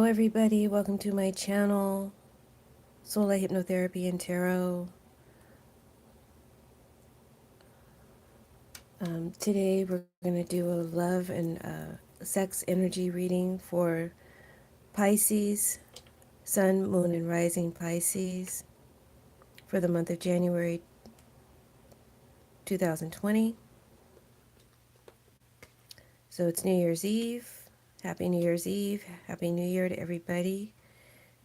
everybody. Welcome to my channel, Soulight Hypnotherapy and Tarot. Today we're going to do a love and sex energy reading for Pisces, Sun, Moon, and Rising Pisces for the month of January 2020. So it's New Year's Eve. Happy New Year's Eve. Happy New Year to everybody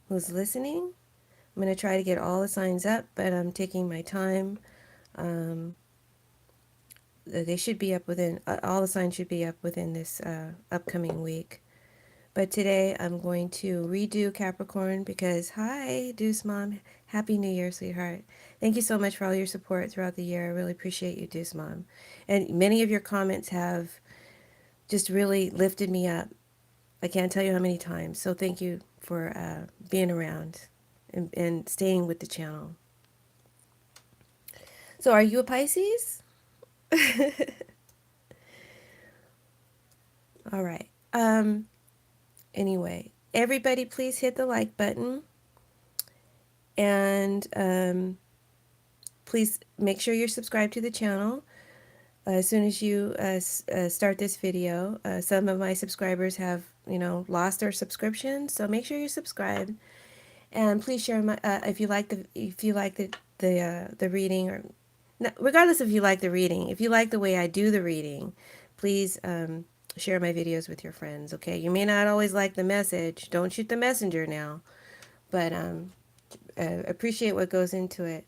who's listening. I'm going to try to get all the signs up, but I'm taking my time. They should be up within, all the signs should be up within this upcoming week. But today I'm going to redo Capricorn because, hi, Deuce Mom. Happy New Year, sweetheart. Thank you so much for all your support throughout the year. I really appreciate you, Deuce Mom. And many of your comments have just really lifted me up. I can't tell you how many times. So thank you for being around and staying with the channel. So are you a Pisces? All right. Anyway, everybody please hit the like button and please make sure you're subscribed to the channel as soon as you start this video. Some of my subscribers have, lost their subscription, so make sure you're subscribed. And please share my if you like the reading, or no, regardless if you like the reading, if you like the way I do the reading, please share my videos with your friends. Okay, you may not always like the message. Don't shoot the messenger now, but appreciate what goes into it.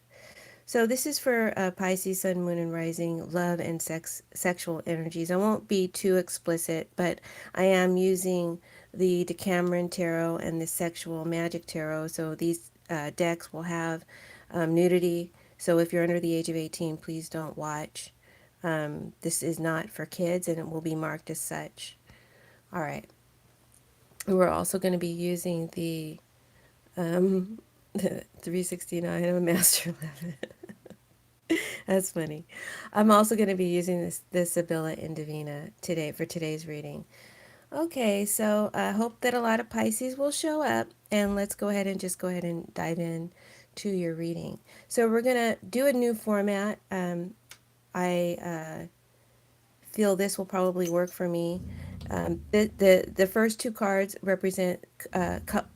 So this is for Pisces, Sun, Moon, and Rising, love and sexual energies. I won't be too explicit, but I am using the Decameron Tarot and the Sexual Magic Tarot. So these decks will have nudity. So if you're under the age of 18, please don't watch. This is not for kids, and it will be marked as such. All right. We're also going to be using the 369 of a Master 11. That's funny. I'm also going to be using this Sibylla and Divina today for today's reading. Okay, so I hope that a lot of Pisces will show up, and let's go ahead and dive in to your reading. So we're going to do a new format. I feel this will probably work for me. The first two cards represent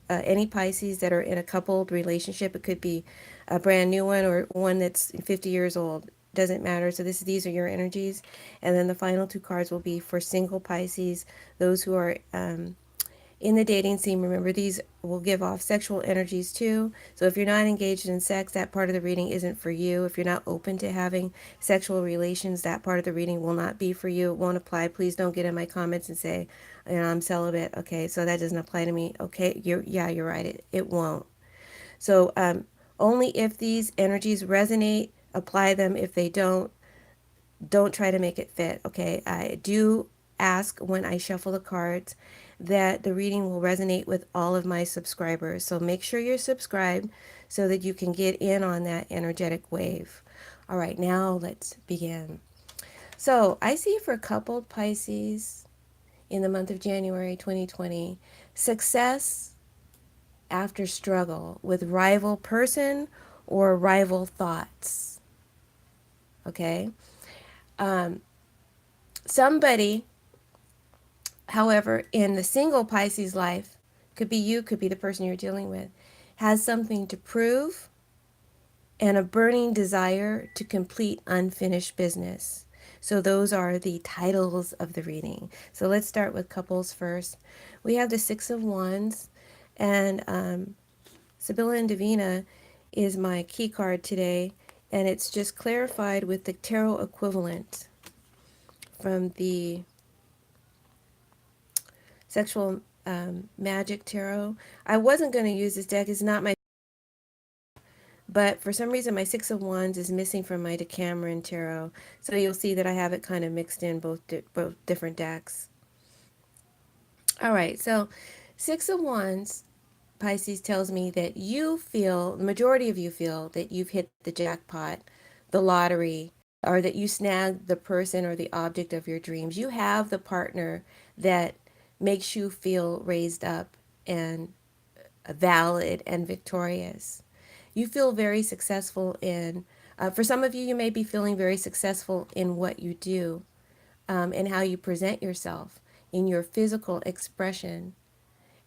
any Pisces that are in a coupled relationship. It could be a brand new one or one that's 50 years old. Doesn't matter. So these are your energies. And then the final two cards will be for single Pisces, those who are in the dating scene. Remember, these will give off sexual energies too. So if you're not engaged in sex, that part of the reading isn't for you. If you're not open to having sexual relations, that part of the reading will not be for you. It won't apply. Please don't get in my comments and say, I'm celibate. Okay, so that doesn't apply to me. Okay, you're right. It won't. So only if these energies resonate, apply them. If they don't try to make it fit. Okay, I do ask when I shuffle the cards that the reading will resonate with all of my subscribers. So make sure you're subscribed so that you can get in on that energetic wave. All right, now let's begin. So I see for coupled Pisces in the month of January 2020, success after struggle with rival person or rival thoughts. Okay. Somebody, however, in the single Pisces life, could be you, could be the person you're dealing with, has something to prove and a burning desire to complete unfinished business. So those are the titles of the reading. So let's start with couples first. We have the Six of Wands, and Sibylla and Divina is my key card today, and it's just clarified with the tarot equivalent from the Sexual Magic Tarot. I wasn't going to use this deck. It's not my, but for some reason my Six of Wands is missing from my Decameron Tarot. So you'll see that I have it kind of mixed in both different decks. All right, so Six of Wands, Pisces, tells me that you feel, the majority of you feel that you've hit the jackpot, the lottery, or that you snagged the person or the object of your dreams. You have the partner that makes you feel raised up and valid and victorious. You feel very successful in, for some of you, you may be feeling very successful in what you do, and how you present yourself in your physical expression.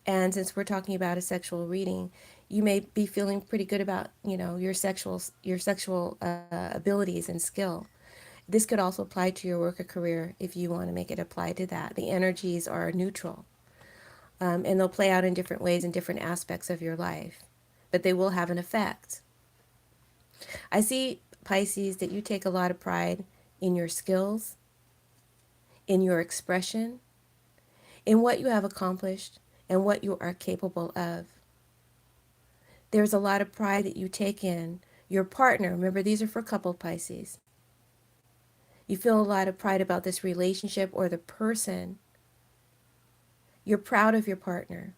And since we're talking about a sexual reading, you may be feeling pretty good about, your sexual abilities and skill. This could also apply to your work or career if you want to make it apply to that. The energies are neutral, and they'll play out in different ways in different aspects of your life, but they will have an effect. I see, Pisces, that you take a lot of pride in your skills, in your expression, in what you have accomplished, and what you are capable of. There's a lot of pride that you take in your partner. Remember, these are for couple, Pisces. You feel a lot of pride about this relationship or the person. You're proud of your partner.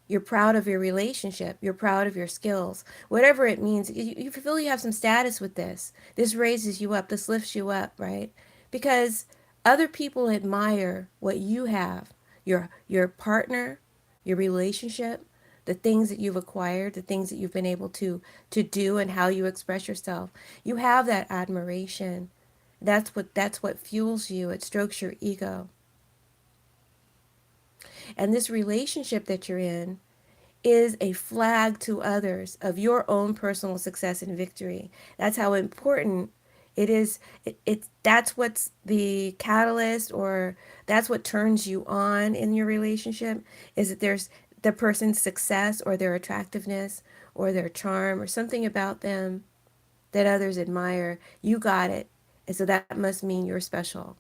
You're proud of your relationship. You're proud of your skills. Whatever it means, you feel you have some status with this. This raises you up. This lifts you up, right? Because other people admire what you have, your partner, your relationship, the things that you've acquired, the things that you've been able to do, and how you express yourself. You have that admiration. That's what fuels you. It strokes your ego. And this relationship that you're in is a flag to others of your own personal success and victory. That's how important it is. That's what's the catalyst, or that's what turns you on in your relationship, is that there's the person's success or their attractiveness or their charm or something about them that others admire. You got it. And so that must mean you're special.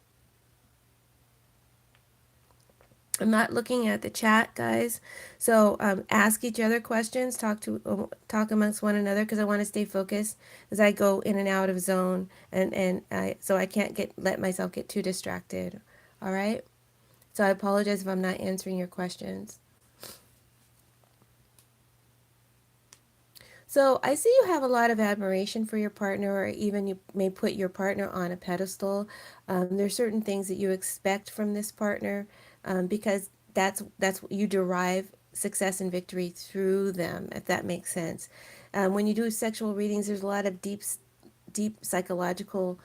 I'm not looking at the chat, guys. So ask each other questions. Talk amongst one another, because I want to stay focused as I go in and out of zone, so I can't let myself get too distracted. All right. So I apologize if I'm not answering your questions. So I see you have a lot of admiration for your partner, or even you may put your partner on a pedestal. There's certain things that you expect from this partner, because that's what you derive success and victory through them, if that makes sense. When you do sexual readings, there's a lot of deep psychological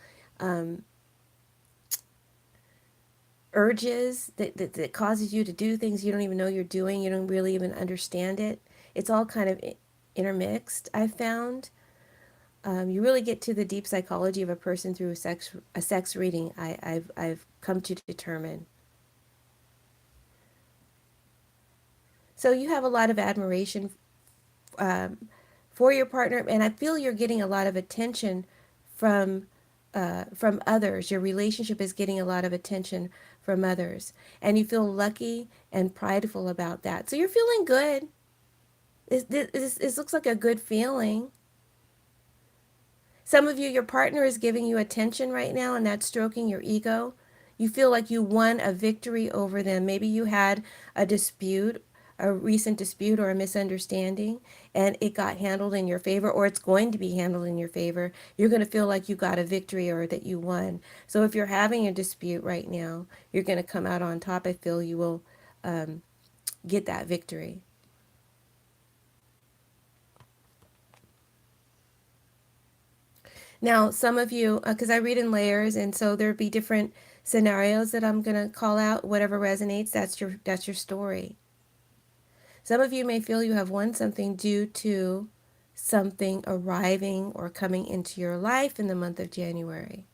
urges that causes you to do things you don't even know you're doing. You don't really even understand it. It's all kind of intermixed, I found. You really get to the deep psychology of a person through a sex reading. I've come to determine. So you have a lot of admiration um, for your partner, and I feel you're getting a lot of attention from from others. Your relationship is getting a lot of attention from others, and you feel lucky and prideful about that. So you're feeling good. This looks like a good feeling. Some of you, your partner is giving you attention right now, and that's stroking your ego. You feel like you won a victory over them. Maybe you had a dispute, a recent dispute or a misunderstanding, and it got handled in your favor, or it's going to be handled in your favor. You're going to feel like you got a victory or that you won. So if you're having a dispute right now, you're going to come out on top. I feel you will get that victory. Now, some of you, because I read in layers, and so there'd be different scenarios that I'm gonna call out. Whatever resonates, that's your story. Some of you may feel you have won something due to something arriving or coming into your life in the month of January.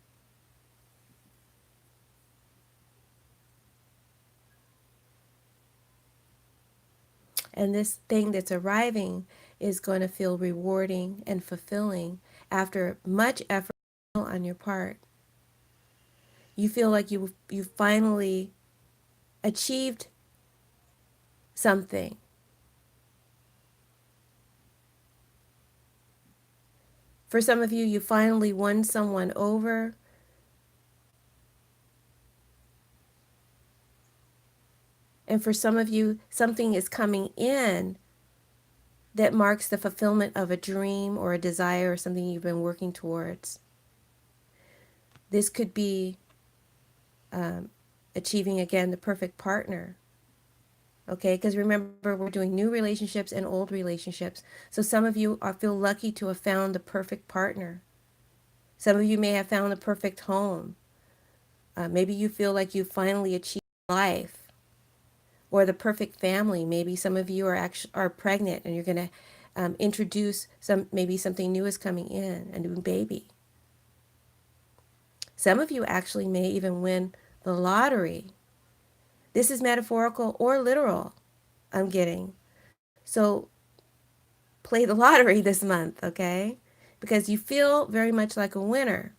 And this thing that's arriving is going to feel rewarding and fulfilling after much effort on your part. You feel like you finally achieved something. For some of you, you finally won someone over. And for some of you, something is coming in that marks the fulfillment of a dream or a desire or something you've been working towards. This could be achieving, again, the perfect partner. Okay, because remember, we're doing new relationships and old relationships. So some of you feel lucky to have found the perfect partner. Some of you may have found the perfect home. Maybe you feel like you finally achieved life or the perfect family. Maybe some of you are pregnant and you're going to introduce maybe something new is coming in, a new baby. Some of you actually may even win the lottery. This is metaphorical or literal, I'm getting. So play the lottery this month, okay? Because you feel very much like a winner.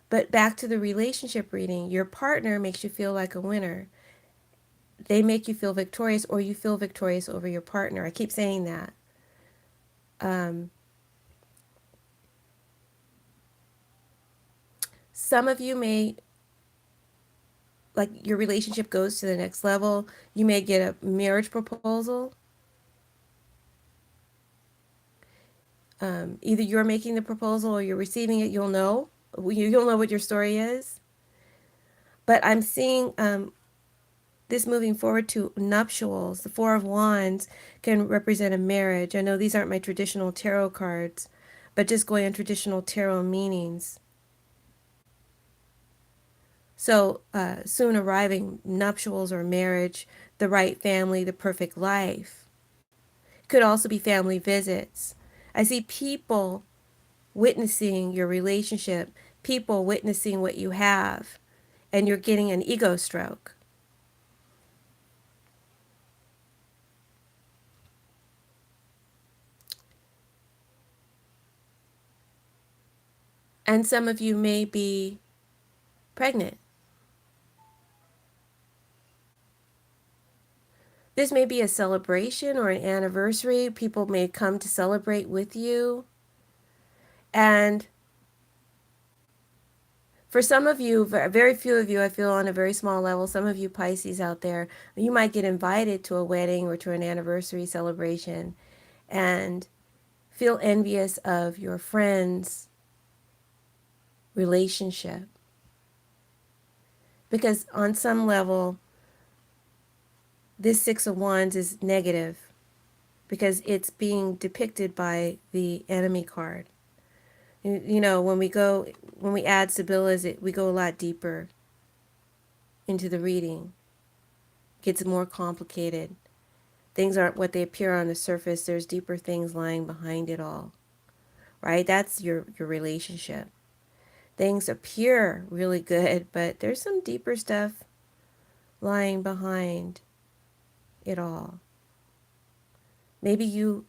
But back to the relationship reading, your partner makes you feel like a winner. They make you feel victorious, or you feel victorious over your partner. I keep saying that. Um, some of you may, like, your relationship goes to the next level. You may get a marriage proposal. Either you're making the proposal or you're receiving it. You'll know. You'll know what your story is. But I'm seeing this moving forward to nuptials. The Four of Wands can represent a marriage. I know these aren't my traditional tarot cards, but just going on traditional tarot meanings. So soon arriving nuptials or marriage, the right family, the perfect life. Could also be family visits. I see people witnessing your relationship, people witnessing what you have, and you're getting an ego stroke. And some of you may be pregnant. This may be a celebration or an anniversary. People may come to celebrate with you. And for some of you, very few of you, I feel on a very small level, some of you Pisces out there, you might get invited to a wedding or to an anniversary celebration and feel envious of your friend's relationship. Because on some level, this Six of Wands is negative because it's being depicted by the enemy card. You know, when we add Sibyllas, we go a lot deeper into the reading. It gets more complicated. Things aren't what they appear on the surface. There's deeper things lying behind it all, right? That's your relationship. Things appear really good, but there's some deeper stuff lying behind it all. Maybe you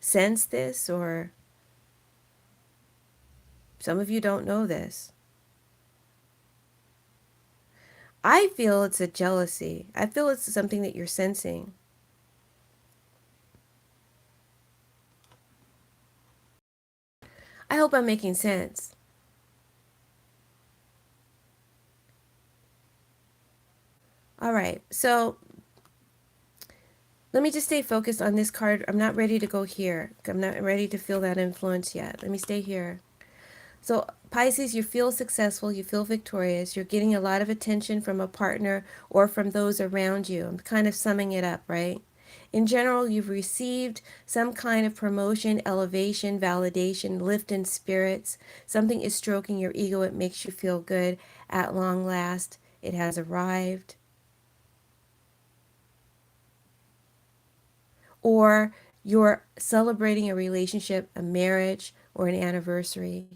sense this, or some of you don't know this. I feel it's a jealousy. I feel it's something that you're sensing. I hope I'm making sense. All right, so let me just stay focused on this card. I'm not ready to go here. I'm not ready to feel that influence yet. Let me stay here. So, Pisces, you feel successful, you feel victorious, you're getting a lot of attention from a partner or from those around you. I'm kind of summing it up, right? In general, you've received some kind of promotion, elevation, validation, lift in spirits. Something is stroking your ego. It makes you feel good. At long last, it has arrived. Or you're celebrating a relationship, a marriage, or an anniversary,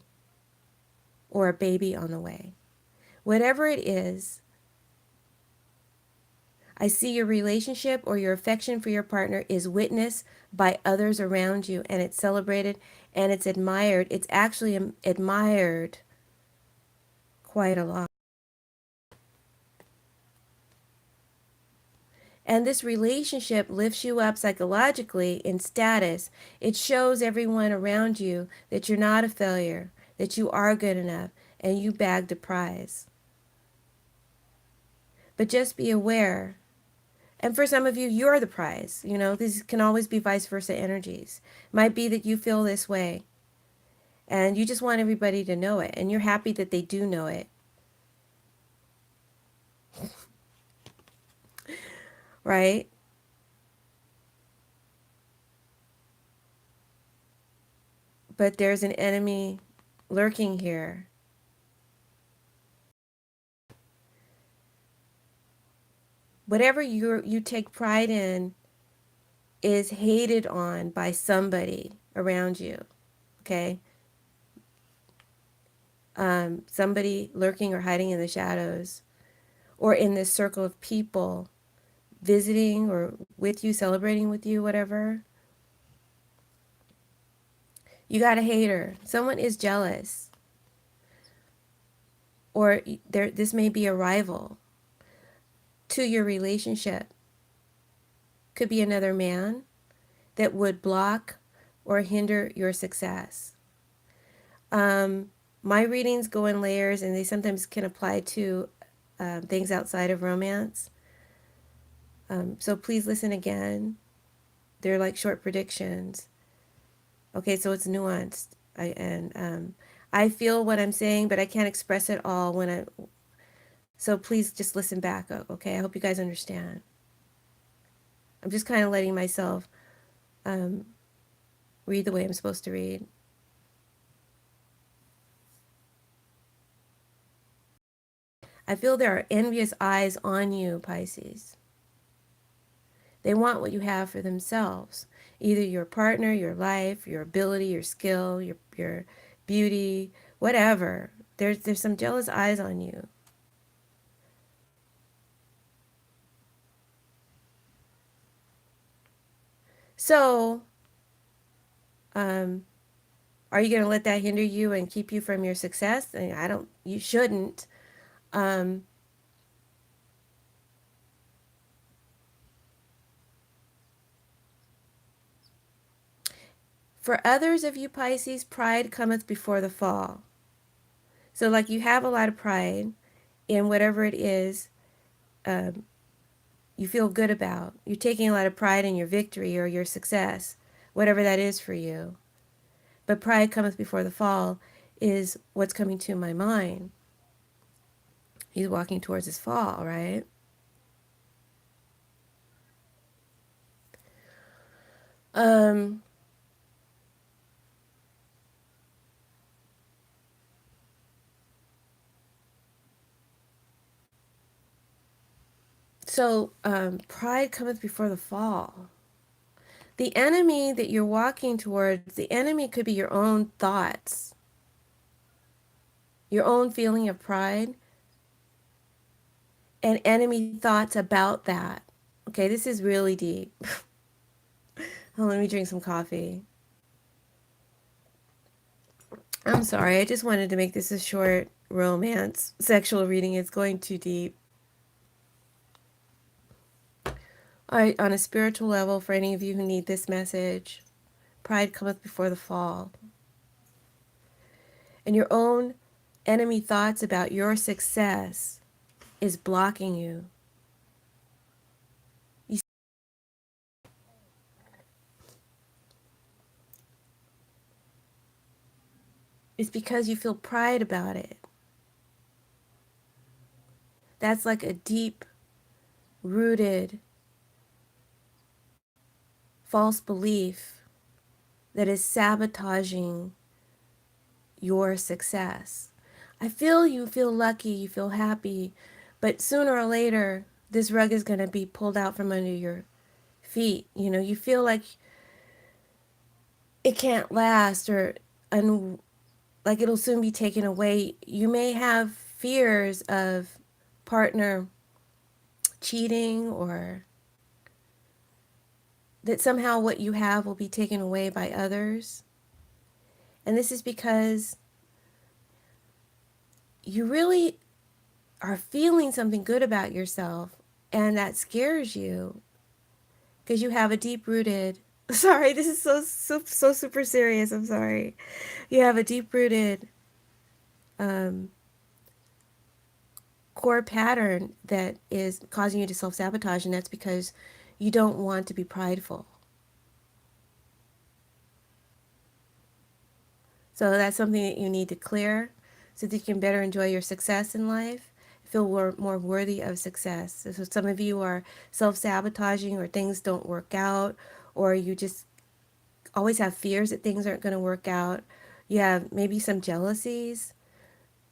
or a baby on the way. Whatever it is, I see your relationship or your affection for your partner is witnessed by others around you, and it's celebrated and it's admired. It's actually admired quite a lot. And this relationship lifts you up psychologically in status. It shows everyone around you that you're not a failure, that you are good enough, and you bagged a prize. But just be aware. And for some of you, you're the prize. You know, these can always be vice versa energies. Might be that you feel this way and you just want everybody to know it, and you're happy that they do know it. right? But there's an enemy lurking here. Whatever you take pride in is hated on by somebody around you, okay? Somebody lurking or hiding in the shadows or in this circle of people visiting or with you, celebrating with you, whatever. You got a hater. Someone is jealous, or this may be a rival to your relationship. Could be another man that would block or hinder your success. Um, my readings go in layers, and they sometimes can apply to things outside of romance. So please listen again. They're like short predictions. Okay, so it's nuanced. I feel what I'm saying, but I can't express it all when I. So please just listen back. Okay, I hope you guys understand. I'm just kind of letting myself um, read the way I'm supposed to read. I feel there are envious eyes on you, Pisces. They want what you have for themselves, either your partner, your life, your ability, your skill, your beauty, whatever. There's some jealous eyes on you. So, um, are you going to let that hinder you and keep you from your success? I don't. You shouldn't. Um, for others of you Pisces, pride cometh before the fall. So, like you have a lot of pride in whatever it is um, you feel good about. You're taking a lot of pride in your victory or your success, whatever that is for you. But pride cometh before the fall is what's coming to my mind. He's walking towards his fall, right? Um, so pride cometh before the fall. The enemy that you're walking towards, the enemy could be your own thoughts, your own feeling of pride, and enemy thoughts about that. Okay, this is really deep. Oh, let me drink some coffee. I'm sorry, I just wanted to make this a short romance sexual reading. It's going too deep. All right, on a spiritual level, for any of you who need this message, pride cometh before the fall. And your own enemy thoughts about your success is blocking you. It's because you feel pride about it. That's like a deep rooted false belief that is sabotaging your success. I feel you feel lucky, you feel happy, but sooner or later, this rug is going to be pulled out from under your feet. You know, you feel like it can't last or like it'll soon be taken away. You may have fears of partner cheating or that somehow what you have will be taken away by others. And this is because you really are feeling something good about yourself and that scares you because you have a deep rooted sorry, this is so super serious. I'm sorry. You have a deep rooted um, core pattern that is causing you to self sabotage, and that's because you don't want to be prideful. So that's something that you need to clear so that you can better enjoy your success in life, feel more worthy of success. So some of you are self-sabotaging, or things don't work out, or you just always have fears that things aren't going to work out. You have maybe some jealousies.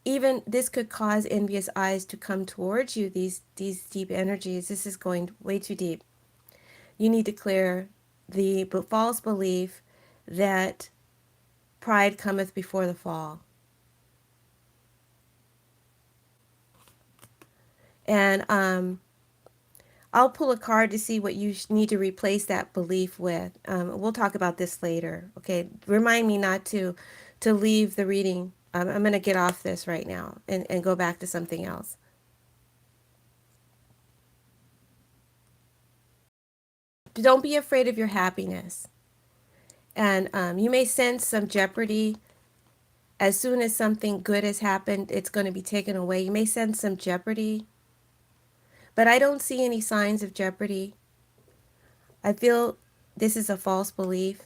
Even this could cause envious eyes to come towards you, these deep energies. This is going way too deep. You need to clear the false belief that pride cometh before the fall. And I'll pull a card to see what you need to replace that belief with. We'll talk about this later. Okay, remind me not to leave the reading. I'm going to get off this right now and go back to something else. Don't be afraid of your happiness. And you may sense some jeopardy. As soon as something good has happened, it's going to be taken away. You may sense some jeopardy, but I don't see any signs of jeopardy. I feel this is a false belief,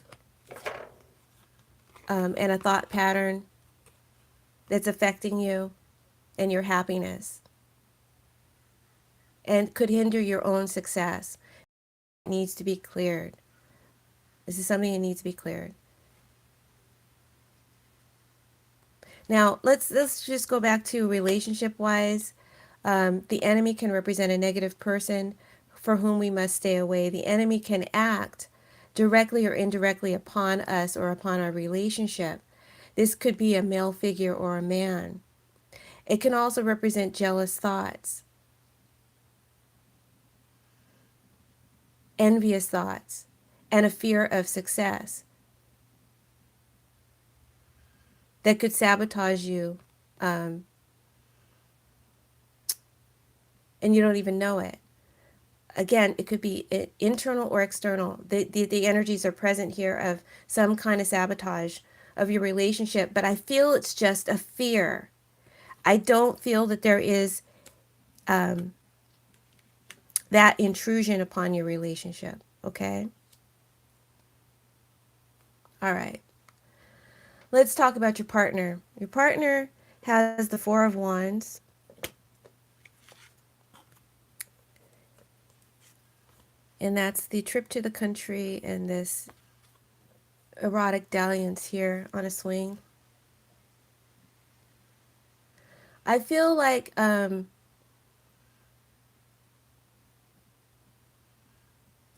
and a thought pattern that's affecting you and your happiness and could hinder your own success. It needs to be cleared. This is something that needs to be cleared. Now, let's just go back to relationship wise. The enemy can represent a negative person for whom we must stay away. The enemy can act directly or indirectly upon us or upon our relationship. This could be a male figure or a man. It can also represent jealous thoughts, envious thoughts, and a fear of success that could sabotage you, and you don't even know it. Again, it could be internal or external. The energies are present here of some kind of sabotage of your relationship, but I feel it's just a fear. I don't feel that there is that intrusion upon your relationship, okay? All right. Let's talk about your partner. Your partner has the Four of Wands. And that's the trip to the country and this erotic dalliance here on a swing. I feel like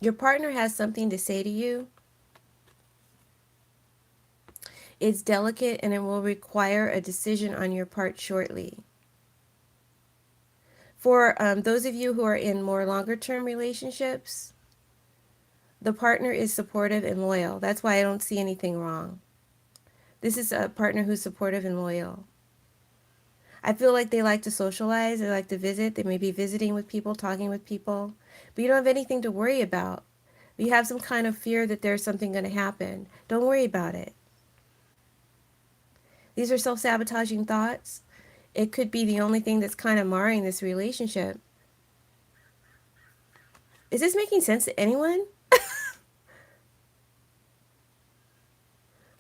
your partner has something to say to you. It's delicate and it will require a decision on your part shortly. For those of you who are in more longer term relationships, the partner is supportive and loyal. That's why I don't see anything wrong. This is a partner who's supportive and loyal. I feel like they like to socialize, they like to visit, they may be visiting with people, talking with people, but you don't have anything to worry about. You have some kind of fear that there's something going to happen. Don't worry about it. These are self-sabotaging thoughts. It could be the only thing that's kind of marring this relationship. Is this making sense to anyone?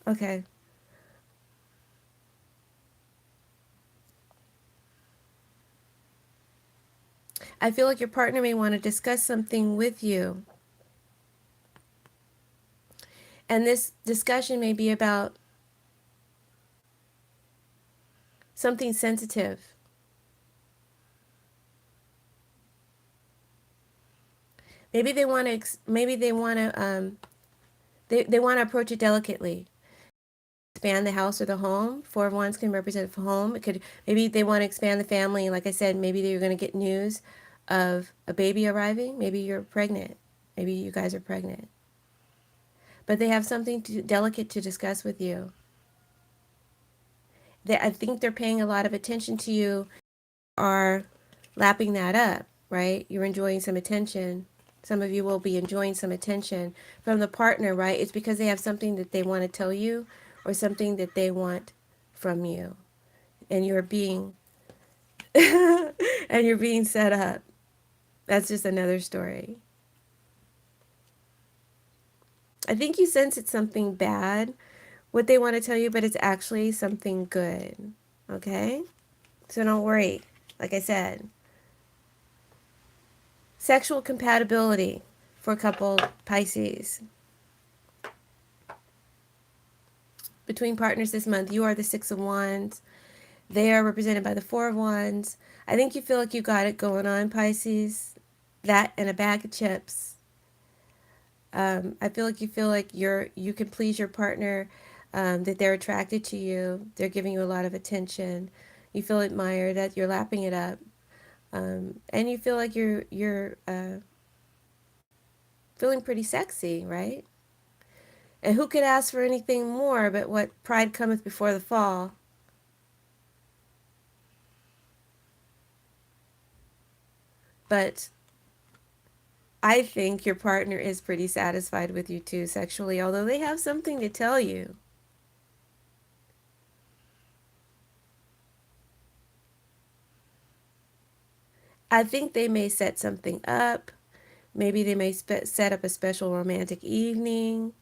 Okay. I feel like your partner may want to discuss something with you. And this discussion may be about something sensitive. Maybe they want to they want to approach it delicately. Expand the house or the home. Four of Wands can represent a home. It could, maybe they want to expand the family. Like I said, maybe they're going to get news of a baby arriving. Maybe you're pregnant. Maybe you guys are pregnant. But they have something delicate to discuss with you. I think they're paying a lot of attention to you, are lapping that up, right? You're enjoying some attention. Some of you will be enjoying some attention from the partner, right? It's because they have something that they want to tell you or something that they want from you. And you're being and you're being set up. That's just another story. I think you sense it's something bad, what they want to tell you, but it's actually something good. Okay? So don't worry. like I said. Sexual compatibility for a couple Pisces. Between partners this month, you are the Six of Wands. They are represented by the Four of Wands. I think you feel like you got it going on, Pisces. That and a bag of chips. I feel like you can please your partner, that they're attracted to you. They're giving you a lot of attention. You feel admired, that you're lapping it up, and you feel like you're feeling pretty sexy, right? And who could ask for anything more but what pride cometh before the fall? But I think your partner is pretty satisfied with you too sexually, although they have something to tell you. I think they may set something up. Maybe they may set up a special romantic evening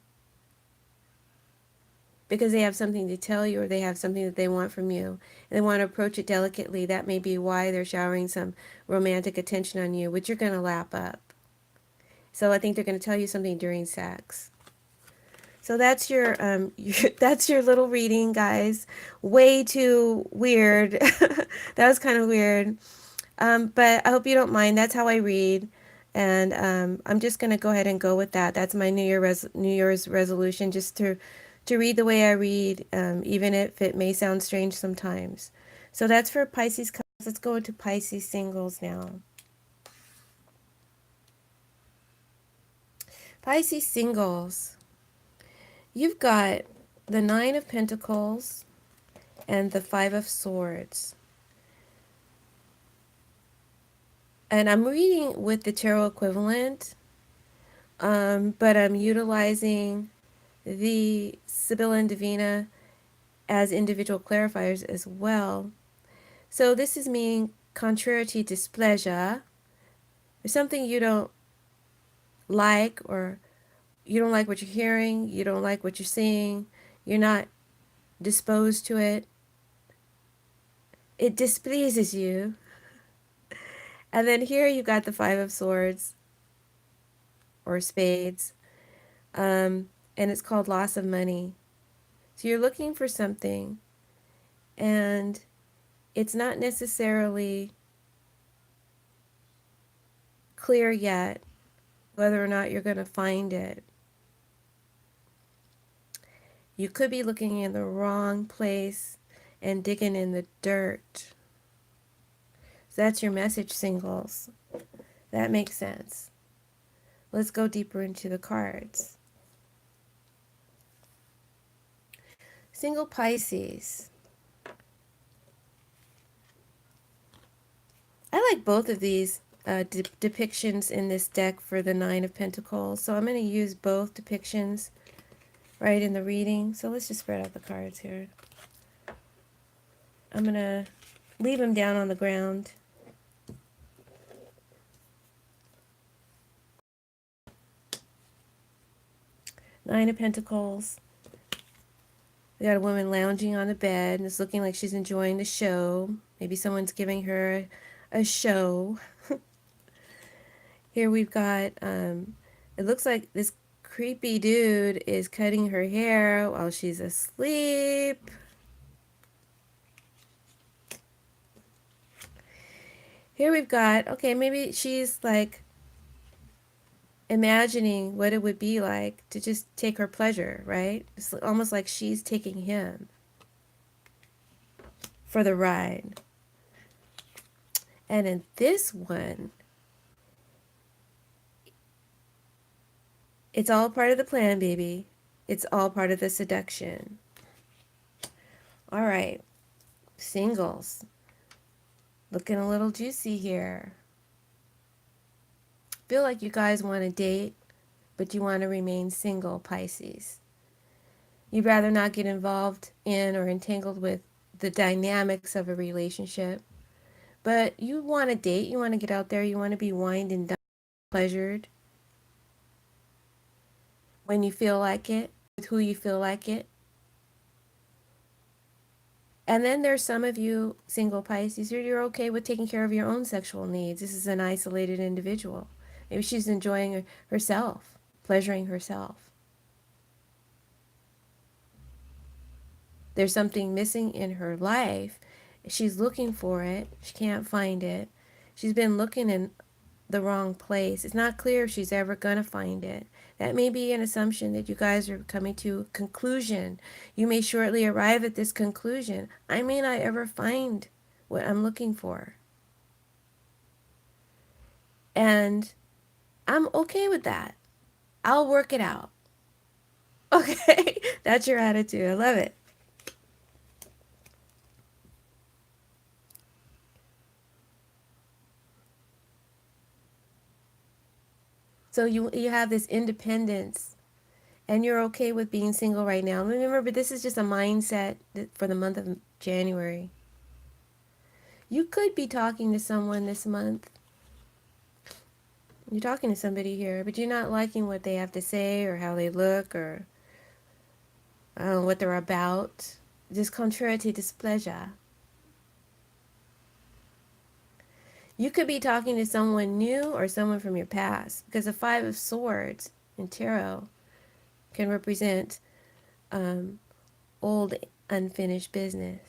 because they have something to tell you or they have something that they want from you. And they want to approach it delicately. That may be why they're showering some romantic attention on you, which you're going to lap up. So I think they're going to tell you something during sex. So that's that's your little reading, guys. Way too weird. That was kind of weird. But I hope you don't mind. That's how I read. And I'm just going to go ahead and go with that. That's my New Year's resolution, just to read the way I read, even if it may sound strange sometimes. So that's for Pisces couples. Let's go into Pisces singles now. Pisces singles. You've got the Nine of Pentacles and the Five of Swords. And I'm reading with the tarot equivalent, but I'm utilizing the Sibylla and Divina as individual clarifiers as well. So this is meaning contrariety, displeasure. There's something you don't like, or you don't like what you're hearing, you don't like what you're seeing, you're not disposed to it. It displeases you. And then here you got the Five of Swords or Spades, and it's called loss of money. So you're looking for something, and it's not necessarily clear yet whether or not you're going to find it. You could be looking in the wrong place and digging in the dirt. So that's your message, singles. That makes sense. Let's go deeper into the cards. Single Pisces. I like both of these depictions in this deck for the Nine of Pentacles. So I'm going to use both depictions right in the reading. So let's just spread out the cards here. I'm going to leave them down on the ground. Nine of Pentacles. We got a woman lounging on the bed, and it's looking like she's enjoying the show. Maybe someone's giving her a show. Here we've got, it looks like this creepy dude is cutting her hair while she's asleep. Here we've got, okay, maybe she's like imagining what it would be like to just take her pleasure, right? It's almost like she's taking him for the ride. And in this one, it's all part of the plan, baby. It's all part of the seduction. All right, singles. Looking a little juicy here. Feel like you guys want to date, but you want to remain single, Pisces. You'd rather not get involved in or entangled with the dynamics of a relationship, but you want to date, you want to get out there, you want to be wined and dined, pleasured when you feel like it, with who you feel like it. And then there's some of you single Pisces, you're okay with taking care of your own sexual needs. This is an isolated individual. Maybe she's enjoying herself, pleasuring herself. There's something missing in her life. She's looking for it. She can't find it. She's been looking in the wrong place. It's not clear if she's ever going to find it. That may be an assumption that you guys are coming to a conclusion. You may shortly arrive at this conclusion. I may not ever find what I'm looking for. And I'm okay with that. I'll work it out. Okay? That's your attitude. I love it. So you have this independence and you're okay with being single right now. Remember, this is just a mindset for the month of January. You could be talking to someone this month. You're talking to somebody here, but you're not liking what they have to say or how they look or I don't know what they're about. Just contrary to displeasure. You could be talking to someone new or someone from your past because the Five of Swords in tarot can represent um, old unfinished business.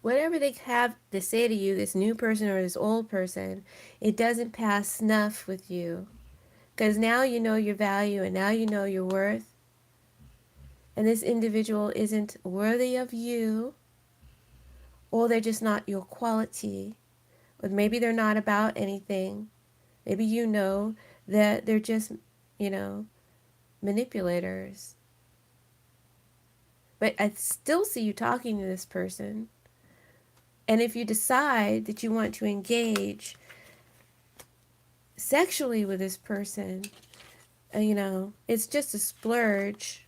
Whatever they have to say to you, this new person or this old person, it doesn't pass snuff with you. Because now you know your value and now you know your worth. And this individual isn't worthy of you, or they're just not your quality. Or maybe they're not about anything. Maybe you know that they're just, you know, manipulators. But I still see you talking to this person. And if you decide that you want to engage sexually with this person, it's just a splurge.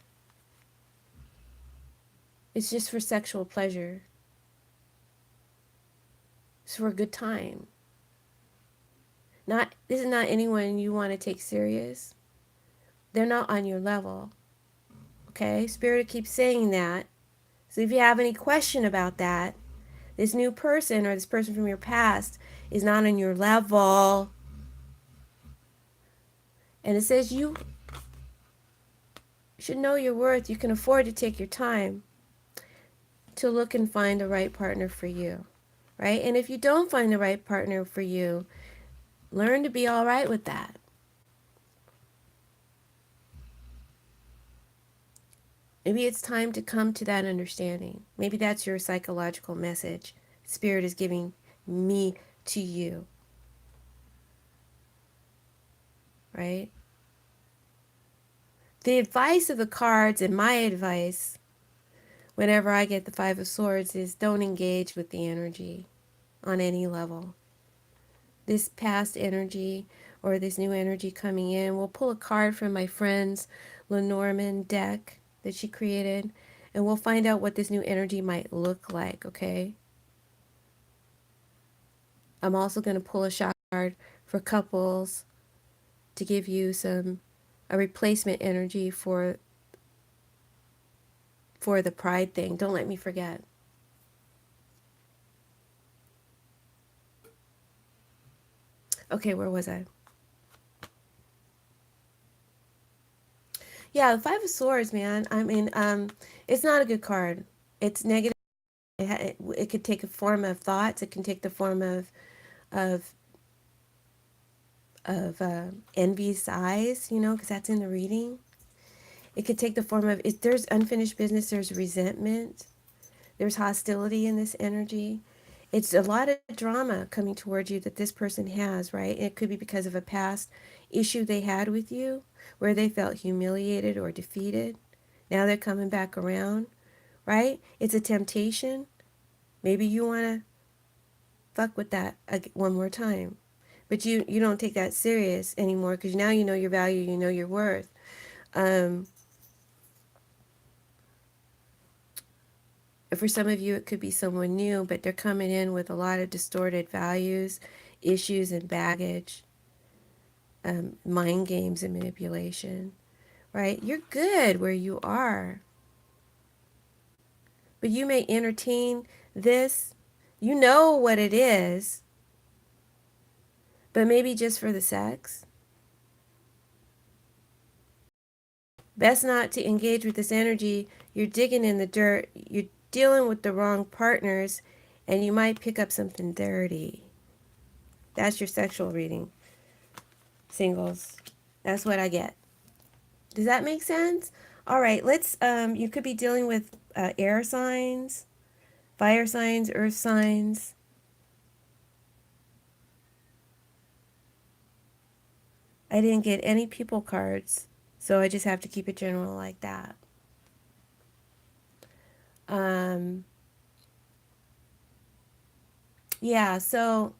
It's just for sexual pleasure. It's for a good time. This is not anyone you want to take serious. They're not on your level. Okay? Spirit keeps saying that. So if you have any question about that, this new person or this person from your past is not on your level. And it says you should know your worth. You can afford to take your time to look and find the right partner for you. Right? And if you don't find the right partner for you, learn to be all right with that. Maybe it's time to come to that understanding. Maybe that's your psychological message Spirit is giving me to you. Right? The advice of the cards and my advice whenever I get the Five of Swords is don't engage with the energy on any level. This past energy or this new energy coming in, we'll pull a card from my friend's Lenormand deck that she created, and we'll find out what this new energy might look like, okay? I'm also going to pull a shock card for couples to give you a replacement energy for the pride thing. Don't let me forget. Okay, where was I? Yeah, the Five of Swords, man. I mean, it's not a good card. It's negative. It could take a form of thoughts. It can take the form of envious eyes, because that's in the reading. It could take the form of if there's unfinished business, there's resentment, there's hostility in this energy. It's a lot of drama coming towards you that this person has, right? It could be because of a past issue they had with you where they felt humiliated or defeated. Now they're coming back around, right? It's a temptation. Maybe you want to fuck with that one more time. But you don't take that serious anymore because now you know your value, you know your worth. Um, for some of you, it could be someone new, but they're coming in with a lot of distorted values, issues, and baggage. mind games and manipulation, right? You're good where you are, but you may entertain this. You know what it is, but maybe just for the sex. Best not to engage with this energy. You're digging in the dirt. You're dealing with the wrong partners, and you might pick up something dirty. That's your sexual reading, singles. That's what I get. Does that make sense? All right, you could be dealing with air signs, fire signs, earth signs. I didn't get any people cards, so I just have to keep it general like that. Um, yeah, so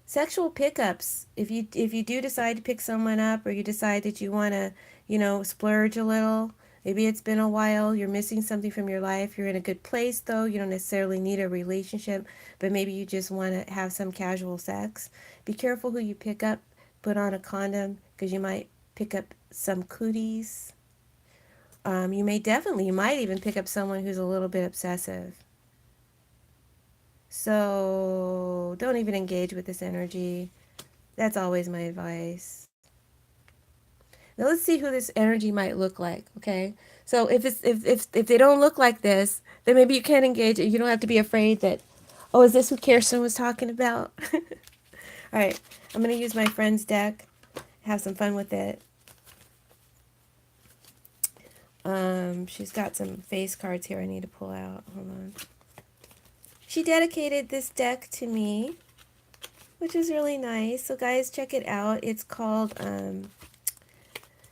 sexual pickups. If you do decide to pick someone up, or you decide that you want to, splurge a little, maybe it's been a while, you're missing something from your life, you're in a good place though, you don't necessarily need a relationship, but maybe you just want to have some casual sex. Be careful who you pick up. Put on a condom because you might pick up some cooties. You might even pick up someone who's a little bit obsessive. So don't even engage with this energy. That's always my advice. Now let's see who this energy might look like, okay? So if they don't look like this, then maybe you can't engage. You don't have to be afraid that, oh, is this what Kirsten was talking about? All right, I'm gonna use my friend's deck, have some fun with it. She's got some face cards here I need to pull out. Hold on. She dedicated this deck to me, which is really nice. So guys, check it out. It's called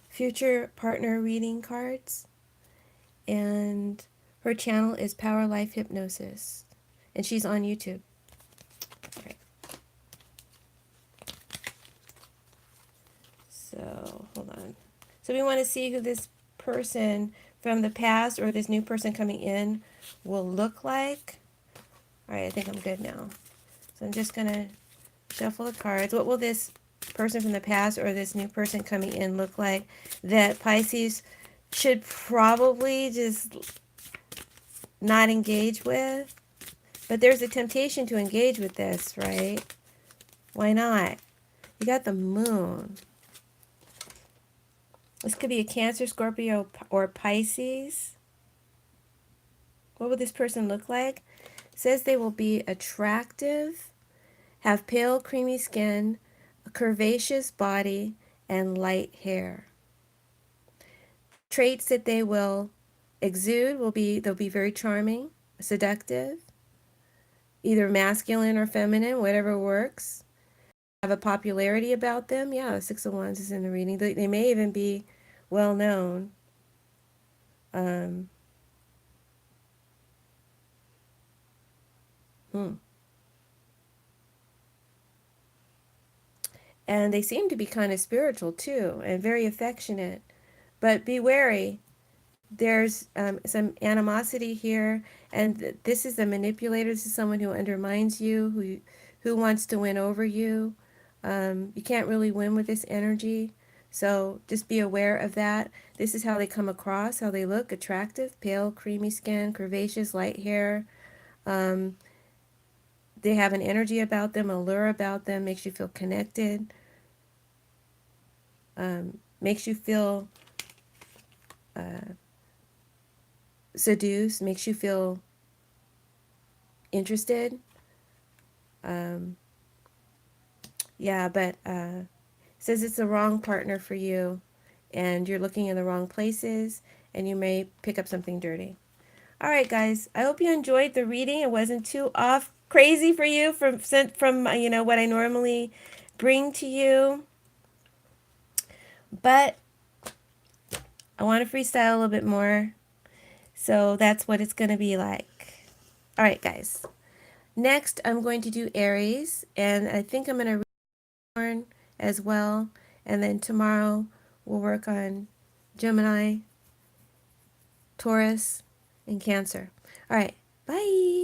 Future Partner Reading Cards. And her channel is Power Life Hypnosis. And she's on YouTube. All right. So, hold on. So we want to see who this person from the past or this new person coming in will look like. All right, I think I'm good now. So I'm just going to shuffle the cards. What will this person from the past or this new person coming in look like that Pisces should probably just not engage with? But there's a temptation to engage with this, right? Why not? You got the moon. This could be a Cancer, Scorpio, or Pisces. What would this person look like? It says they will be attractive, have pale, creamy skin, a curvaceous body, and light hair. Traits that they will exude they'll be very charming, seductive, either masculine or feminine, whatever works. Have a popularity about them. Yeah, the Six of Wands is in the reading. They may even be well known. Um, hmm. And they seem to be kind of spiritual too, and very affectionate. But be wary. There's some animosity here, and this is a manipulator. This is someone who undermines you, who wants to win over you. You can't really win with this energy, so just be aware of that. This is how they come across, how they look: attractive, pale, creamy skin, curvaceous, light hair. Um, they have an energy about them, a lure about them, makes you feel connected, makes you feel seduced, makes you feel interested. Um, yeah, but says it's the wrong partner for you, and you're looking in the wrong places, and you may pick up something dirty. All right, guys. I hope you enjoyed the reading. It wasn't too off crazy for you from what I normally bring to you, but I want to freestyle a little bit more, so that's what it's going to be like. All right, guys. Next, I'm going to do Aries, and I think I'm going to read as well, and then tomorrow we'll work on Gemini, Taurus, and Cancer. All right, bye.